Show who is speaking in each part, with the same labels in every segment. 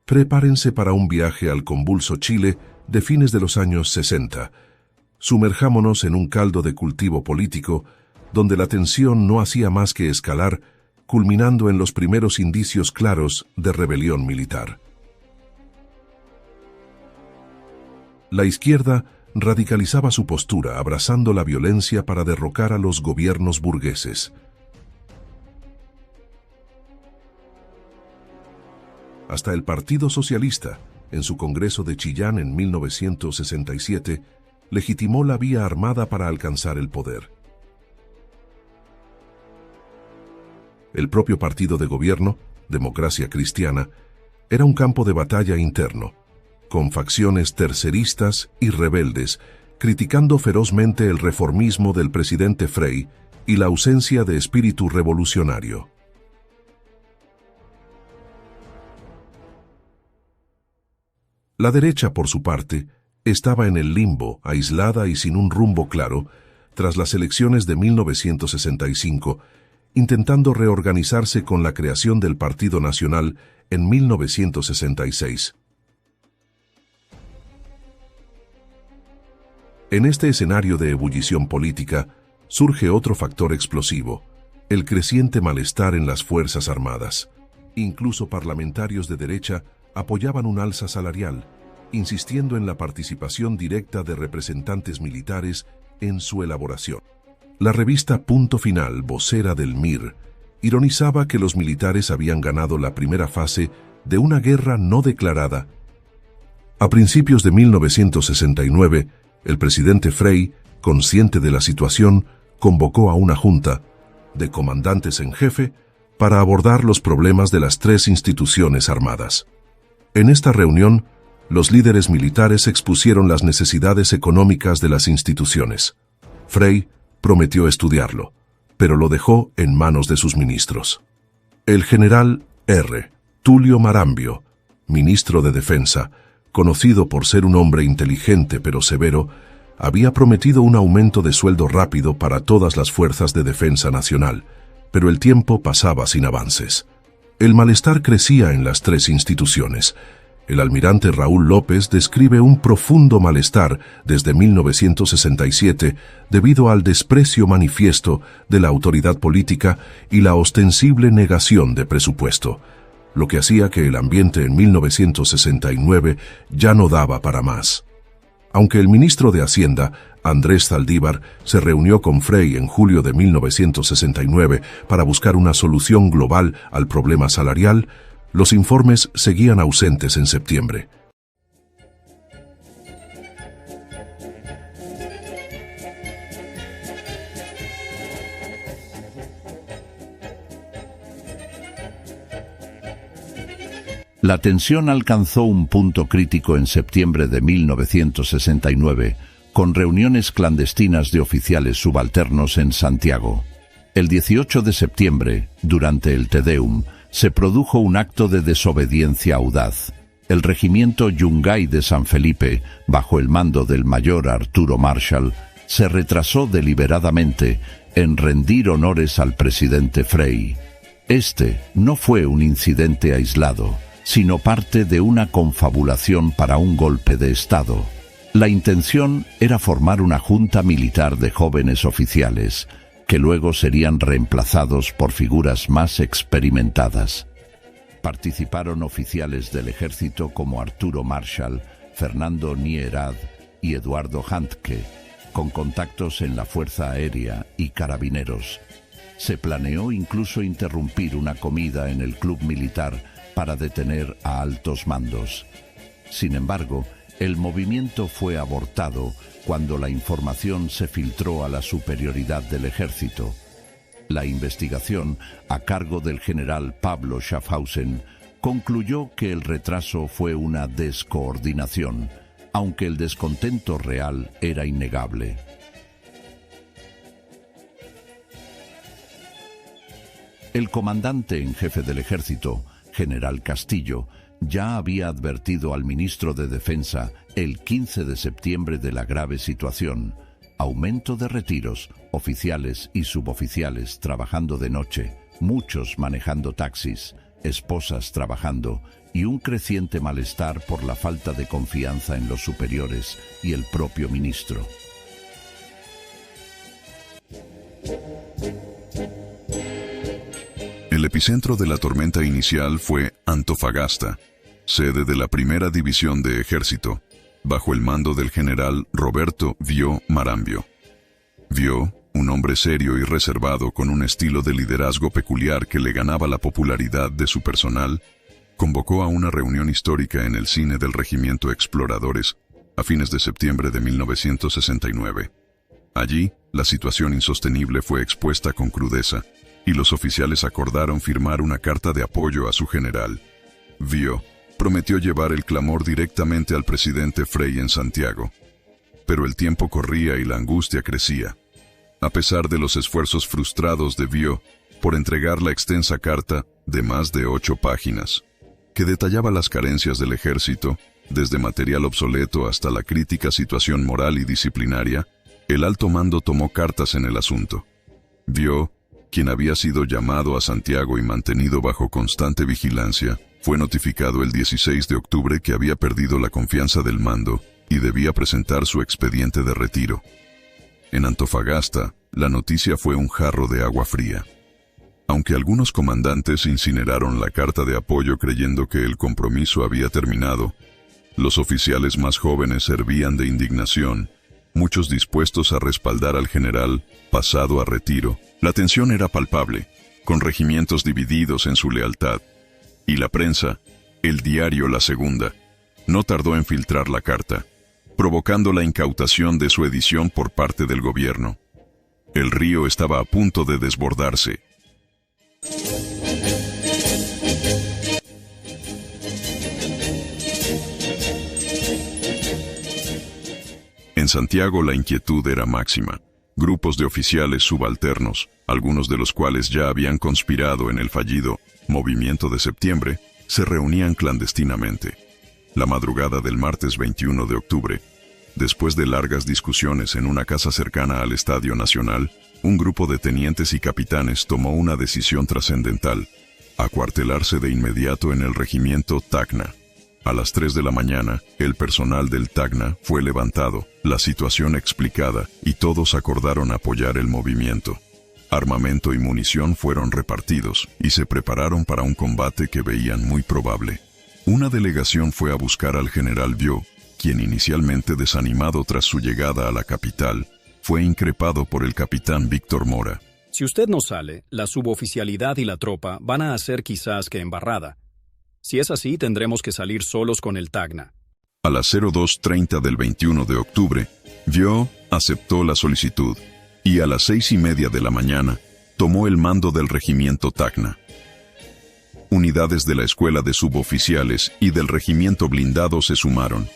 Speaker 1: Prepárense para un viaje al convulso Chile de fines de los años 60. Sumerjámonos en un caldo de cultivo político donde la tensión no hacía más que escalar, culminando en los primeros indicios claros de rebelión militar. La izquierda radicalizaba su postura, abrazando la violencia para derrocar a los gobiernos burgueses. Hasta el Partido Socialista, en su Congreso de Chillán en 1967, legitimó la vía armada para alcanzar el poder. El propio partido de gobierno, Democracia Cristiana, era un campo de batalla interno, con facciones terceristas y rebeldes, criticando ferozmente el reformismo del presidente Frei y la ausencia de espíritu revolucionario. La derecha, por su parte, estaba en el limbo, aislada y sin un rumbo claro, tras las elecciones de 1965, intentando reorganizarse con la creación del Partido Nacional en 1966. En este escenario de ebullición política, surge otro factor explosivo, el creciente malestar en las Fuerzas Armadas. Incluso parlamentarios de derecha apoyaban un alza salarial, insistiendo en la participación directa de representantes militares en su elaboración. La revista Punto Final, vocera del MIR, ironizaba que los militares habían ganado la primera fase de una guerra no declarada. A principios de 1969, el presidente Frei, consciente de la situación, convocó a una junta de comandantes en jefe para abordar los problemas de las tres instituciones armadas. En esta reunión, los líderes militares expusieron las necesidades económicas de las instituciones. Frei prometió estudiarlo, pero lo dejó en manos de sus ministros. El general R. Tulio Marambio, ministro de Defensa, conocido por ser un hombre inteligente pero severo, había prometido un aumento de sueldo rápido para todas las fuerzas de defensa nacional, pero el tiempo pasaba sin avances. El malestar crecía en las tres instituciones. El almirante Raúl López describe un profundo malestar desde 1967 debido al desprecio manifiesto de la autoridad política y la ostensible negación de presupuesto, lo que hacía que el ambiente en 1969 ya no daba para más. Aunque el ministro de Hacienda, Andrés Zaldívar, se reunió con Frei en julio de 1969 para buscar una solución global al problema salarial, los informes seguían ausentes en septiembre.
Speaker 2: La tensión alcanzó un punto crítico en septiembre de 1969, con reuniones clandestinas de oficiales subalternos en Santiago. El 18 de septiembre, durante el Te Deum, se produjo un acto de desobediencia audaz. El regimiento Yungay de San Felipe, bajo el mando del mayor Arturo Marshall, se retrasó deliberadamente en rendir honores al presidente Frei. Este no fue un incidente aislado, sino parte de una confabulación para un golpe de Estado. La intención era formar una junta militar de jóvenes oficiales, que luego serían reemplazados por figuras más experimentadas. Participaron oficiales del ejército como Arturo Marshall, Fernando Nierad y Eduardo Handke, con contactos en la Fuerza Aérea y Carabineros. Se planeó incluso interrumpir una comida en el club militar para detener a altos mandos. Sin embargo, el movimiento fue abortado cuando la información se filtró a la superioridad del ejército. La investigación, a cargo del general Pablo Schaffhausen, concluyó que el retraso fue una descoordinación, aunque el descontento real era innegable. El comandante en jefe del ejército, general Castillo, ya había advertido al ministro de Defensa el 15 de septiembre de la grave situación: aumento de retiros, oficiales y suboficiales trabajando de noche, muchos manejando taxis, esposas trabajando y un creciente malestar por la falta de confianza en los superiores y el propio ministro.
Speaker 3: El epicentro de la tormenta inicial fue Antofagasta, sede de la Primera División de Ejército, bajo el mando del general Roberto Vio Marambio. Vio, un hombre serio y reservado con un estilo de liderazgo peculiar que le ganaba la popularidad de su personal, convocó a una reunión histórica en el cine del Regimiento Exploradores a fines de septiembre de 1969. Allí, la situación insostenible fue expuesta con crudeza, y los oficiales acordaron firmar una carta de apoyo a su general. Vio prometió llevar el clamor directamente al presidente Frei en Santiago. Pero el tiempo corría y la angustia crecía. A pesar de los esfuerzos frustrados de Vio por entregar la extensa carta de más de 8 páginas, que detallaba las carencias del ejército, desde material obsoleto hasta la crítica situación moral y disciplinaria, el alto mando tomó cartas en el asunto. Vio, quien había sido llamado a Santiago y mantenido bajo constante vigilancia, fue notificado el 16 de octubre que había perdido la confianza del mando y debía presentar su expediente de retiro. En Antofagasta, la noticia fue un jarro de agua fría. Aunque algunos comandantes incineraron la carta de apoyo creyendo que el compromiso había terminado, los oficiales más jóvenes hervían de indignación, muchos dispuestos a respaldar al general pasado a retiro. La tensión era palpable, con regimientos divididos en su lealtad. Y la prensa, el diario La Segunda, no tardó en filtrar la carta, provocando la incautación de su edición por parte del gobierno. El río estaba a punto de desbordarse. En Santiago la inquietud era máxima. Grupos de oficiales subalternos, algunos de los cuales ya habían conspirado en el fallido Movimiento de Septiembre, se reunían clandestinamente. La madrugada del martes 21 de octubre, después de largas discusiones en una casa cercana al Estadio Nacional, un grupo de tenientes y capitanes tomó una decisión trascendental: acuartelarse de inmediato en el regimiento Tacna. A las 3 de la mañana, el personal del Tacna fue levantado, la situación explicada, y todos acordaron apoyar el movimiento. Armamento y munición fueron repartidos, y se prepararon para un combate que veían muy probable. Una delegación fue a buscar al general Vio, quien inicialmente desanimado tras su llegada a la capital, fue increpado por el capitán Víctor Mora.
Speaker 4: Si usted no sale, la suboficialidad y la tropa van a hacer quizás que embarrada. Si es así, tendremos que salir solos con el Tacna.
Speaker 3: A las 02:30 del 21 de octubre, Vio aceptó la solicitud, y a las 6:30 de la mañana, tomó el mando del regimiento Tacna. Unidades de la Escuela de Suboficiales y del Regimiento Blindado se sumaron,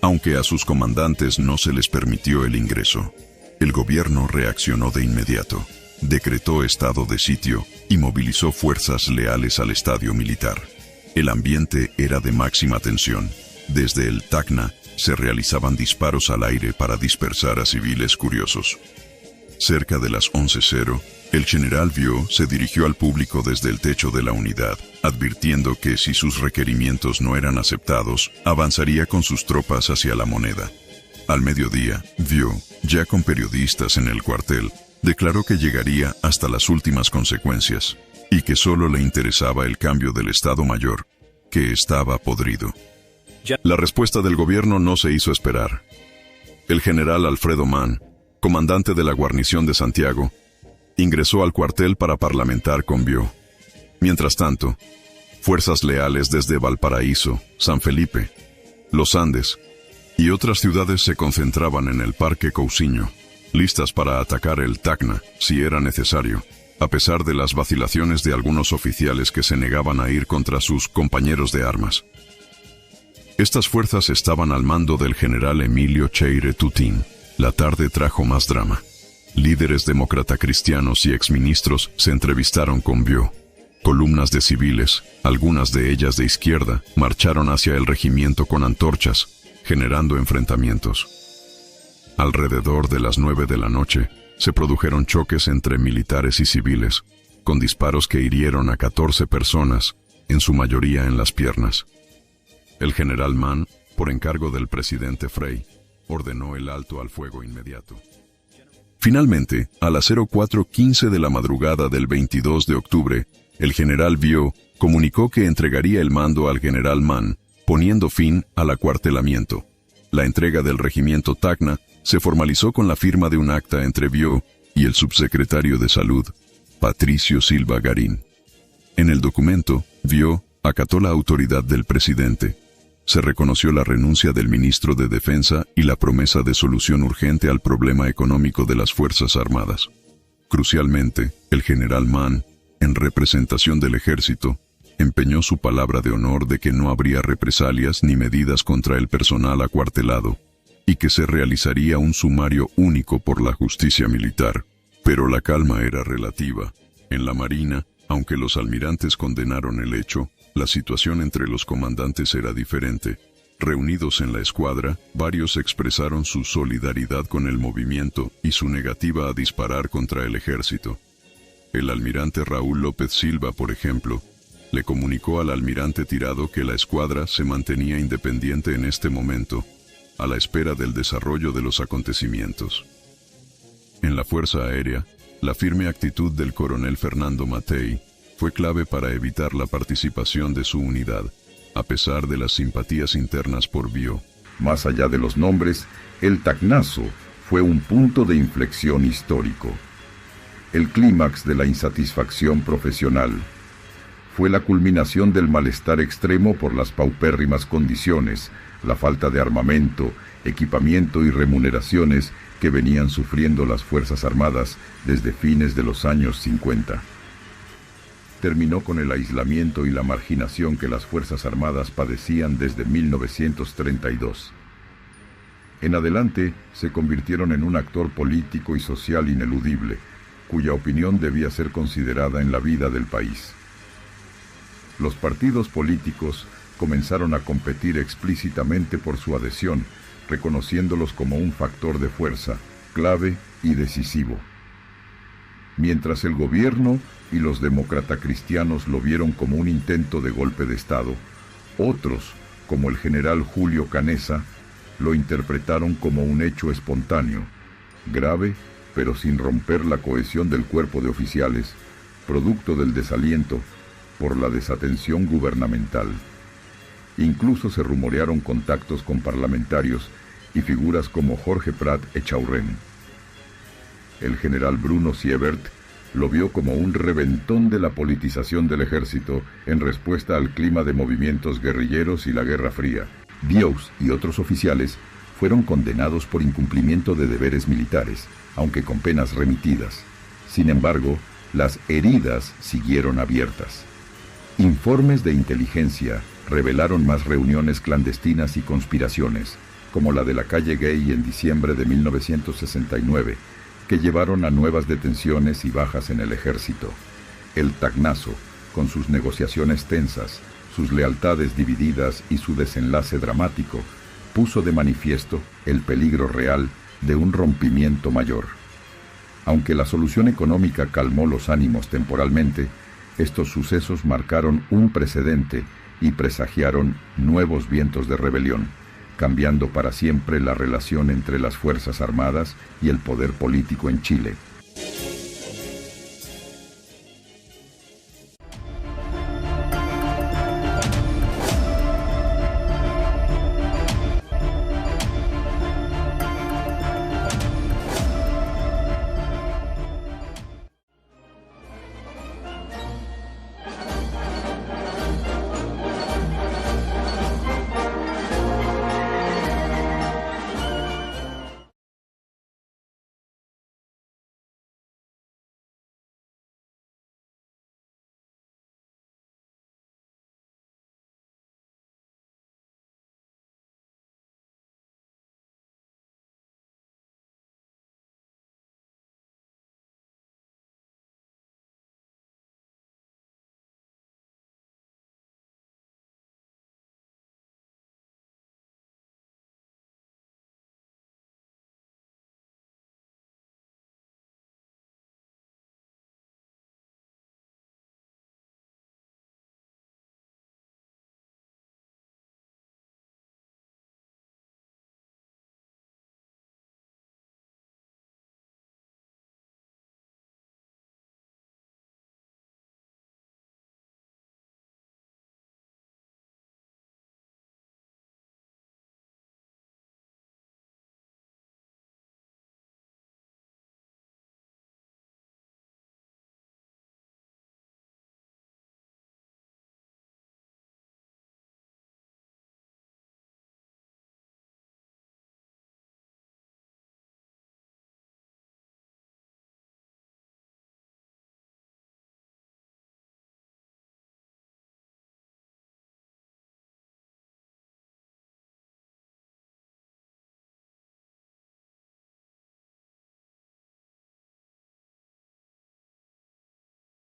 Speaker 3: aunque a sus comandantes no se les permitió el ingreso. El gobierno reaccionó de inmediato, decretó estado de sitio y movilizó fuerzas leales al estadio militar. El ambiente era de máxima tensión. Desde el Tacna se realizaban disparos al aire para dispersar a civiles curiosos. Cerca de las 11:00, el general Vio se dirigió al público desde el techo de la unidad, advirtiendo que si sus requerimientos no eran aceptados, avanzaría con sus tropas hacia La Moneda. Al mediodía, Vio, ya con periodistas en el cuartel, declaró que llegaría hasta las últimas consecuencias, y que solo le interesaba el cambio del Estado Mayor, que estaba podrido. La respuesta del gobierno no se hizo esperar. El general Alfredo Mann, comandante de la guarnición de Santiago, ingresó al cuartel para parlamentar con Vio. Mientras tanto, fuerzas leales desde Valparaíso, San Felipe, Los Andes y otras ciudades se concentraban en el Parque Cousiño, listas para atacar el Tacna si era necesario, a pesar de las vacilaciones de algunos oficiales que se negaban a ir contra sus compañeros de armas. Estas fuerzas estaban al mando del general Emilio Cheire Tutín. La tarde trajo más drama. Líderes demócrata cristianos y exministros se entrevistaron con Vio. Columnas de civiles, algunas de ellas de izquierda, marcharon hacia el regimiento con antorchas, generando enfrentamientos. Alrededor de las 9 de la noche, se produjeron choques entre militares y civiles, con disparos que hirieron a 14 personas en su mayoría en las piernas. El general Mann, por encargo del presidente Frey, ordenó el alto al fuego inmediato. Finalmente, a las 04:15 de la madrugada del 22 de octubre, el general Vio comunicó que entregaría el mando al general Mann, poniendo fin al acuartelamiento. La entrega del regimiento Tacna se formalizó con la firma de un acta entre Vio y el subsecretario de Salud, Patricio Silva Garín. En el documento, Vio acató la autoridad del presidente. Se reconoció la renuncia del ministro de Defensa y la promesa de solución urgente al problema económico de las Fuerzas Armadas. Crucialmente, el general Mann, en representación del ejército, empeñó su palabra de honor de que no habría represalias ni medidas contra el personal acuartelado, y que se realizaría un sumario único por la justicia militar. Pero la calma era relativa. En la Marina, aunque los almirantes condenaron el hecho, la situación entre los comandantes era diferente. Reunidos en la escuadra, varios expresaron su solidaridad con el movimiento y su negativa a disparar contra el ejército. El almirante Raúl López Silva, por ejemplo, le comunicó al almirante Tirado que la escuadra se mantenía independiente en este momento, a la espera del desarrollo de los acontecimientos. En la Fuerza Aérea, la firme actitud del coronel Fernando Matei fue clave para evitar la participación de su unidad, a pesar de las simpatías internas por Vio.
Speaker 2: Más allá de los nombres, el Tacnazo fue un punto de inflexión histórico. El clímax de la insatisfacción profesional. Fue la culminación del malestar extremo por las paupérrimas condiciones, la falta de armamento, equipamiento y remuneraciones que venían sufriendo las Fuerzas Armadas desde fines de los años 50. Terminó con el aislamiento y la marginación que las Fuerzas Armadas padecían desde 1932. En adelante, se convirtieron en un actor político y social ineludible, cuya opinión debía ser considerada en la vida del país. Los partidos políticos comenzaron a competir explícitamente por su adhesión, reconociéndolos como un factor de fuerza, clave y decisivo. Mientras el gobierno y los demócratas cristianos lo vieron como un intento de golpe de Estado, otros, como el general Julio Canessa, lo interpretaron como un hecho espontáneo, grave, pero sin romper la cohesión del cuerpo de oficiales, producto del desaliento por la desatención gubernamental. Incluso se rumorearon contactos con parlamentarios y figuras como Jorge Prat Echaurren. El general Bruno Siebert lo vio como un reventón de la politización del ejército en respuesta al clima de movimientos guerrilleros y la Guerra Fría. Bios y otros oficiales fueron condenados por incumplimiento de deberes militares, aunque con penas remitidas. Sin embargo, las heridas siguieron abiertas. Informes de inteligencia revelaron más reuniones clandestinas y conspiraciones, como la de la calle Gay en diciembre de 1969, que llevaron a nuevas detenciones y bajas en el ejército. El Tacnazo, con sus negociaciones tensas, sus lealtades divididas y su desenlace dramático, puso de manifiesto el peligro real de un rompimiento mayor. Aunque la solución económica calmó los ánimos temporalmente, estos sucesos marcaron un precedente y presagiaron nuevos vientos de rebelión, cambiando para siempre la relación entre las Fuerzas Armadas y el poder político en Chile.